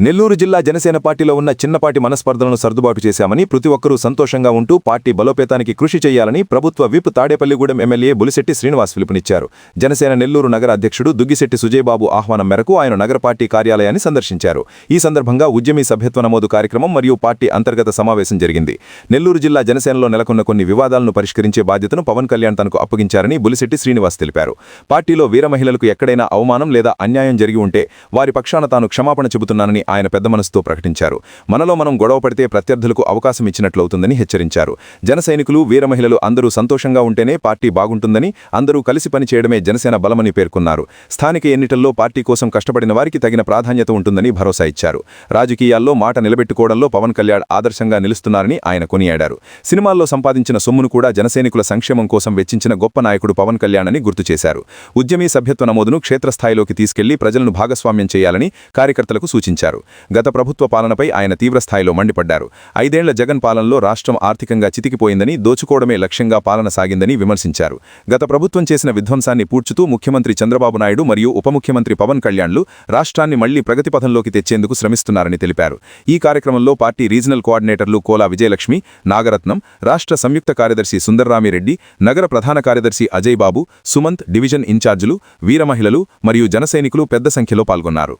నెల్లూరు జిల్లా జనసేన పార్టీలో ఉన్న చిన్నపాటి మనస్పర్ధలను సర్దుబాటు చేశామని ప్రతి ఒక్కరూ సంతోషంగా ఉంటూ పార్టీ బలోపేతానికి కృషి చేయాలని ప్రభుత్వ విప్ తాడేపల్లిగూడెం ఎమ్మెల్యే బులిశెట్టి శ్రీనివాస్ పిలుపునిచ్చారు. జనసేన నెల్లూరు నగర అధ్యక్షుడు దుగ్గిశెట్టి సుజయబాబు ఆహ్వానం మేరకు ఆయన నగర పార్టీ కార్యాలయాన్ని సందర్శించారు. ఈ సందర్భంగా ఉద్యమీ సభ్యత్వ నమోదు కార్యక్రమం మరియు పార్టీ అంతర్గత సమావేశం జరిగింది. నెల్లూరు జిల్లా జనసేనలో నెలకొన్న కొన్ని వివాదాలను పరిష్కరించే బాధ్యతను పవన్ కళ్యాణ్ తనకు అప్పగించారని బులిశెట్టి శ్రీనివాస్ తెలిపారు. పార్టీలో వీర మహిళలకు ఎక్కడైనా అవమానం లేదా అన్యాయం జరిగి ఉంటే వారి పక్షాన తాను క్షమాపణ చెబుతున్నానని ఆయన పెద్ద మనసుతో ప్రకటించారు. మనలో మనం గొడవ పడితే ప్రత్యర్థులకు అవకాశం ఇచ్చినట్లవుతుందని హెచ్చరించారు. జన సైనికులు వీర మహిళలు అందరూ సంతోషంగా ఉంటేనే పార్టీ బాగుంటుందని, అందరూ కలిసి పనిచేయడమే జనసేన బలమని పేర్కొన్నారు. స్థానిక ఎన్నికల్లో పార్టీ కోసం కష్టపడిన వారికి తగిన ప్రాధాన్యత ఉంటుందని భరోసా ఇచ్చారు. రాజకీయాల్లో మాట నిలబెట్టుకోవడంలో పవన్ కళ్యాణ్ ఆదర్శంగా నిలుస్తున్నారని ఆయన కొనియాడారు. సినిమాల్లో సంపాదించిన సొమ్మును కూడా జనసైనికుల సంక్షేమం కోసం వెచ్చించిన గొప్ప నాయకుడు పవన్ కళ్యాణ్ అని గుర్తు చేశారు. ఉద్యమీ సభ్యత్వ నమోదును క్షేత్రస్థాయిలోకి తీసుకెళ్లి ప్రజలను భాగస్వామ్యం చేయాలని కార్యకర్తలకు సూచించారు. గత ప్రభుత్వ పాలనపై ఆయన తీవ్రస్థాయిలో మండిపడ్డారు. 5 ఏళ్ల జగన్ పాలనలో రాష్ట్రం ఆర్థికంగా చితికిపోయిందని, దోచుకోవడమే లక్ష్యంగా పాలన సాగిందని విమర్శించారు. గత ప్రభుత్వం చేసిన విధ్వంసాన్ని పూడ్చుతూ ముఖ్యమంత్రి చంద్రబాబు నాయుడు మరియు ఉప ముఖ్యమంత్రి పవన్ కళ్యాణ్లు రాష్ట్రాన్ని మళ్లీ ప్రగతిపథంలోకి తెచ్చేందుకు శ్రమిస్తున్నారని తెలిపారు. ఈ కార్యక్రమంలో పార్టీ రీజనల్ కోఆర్డినేటర్లు కోలా విజయలక్ష్మి, నాగరత్నం, రాష్ట్ర సంయుక్త కార్యదర్శి సుందర్రామిరెడ్డి, నగర ప్రధాన కార్యదర్శి అజయ్ బాబు, సుమంత్, డివిజన్ ఇన్ఛార్జీలు, వీర మహిళలు మరియు జనసైనికులు పెద్ద సంఖ్యలో పాల్గొన్నారు.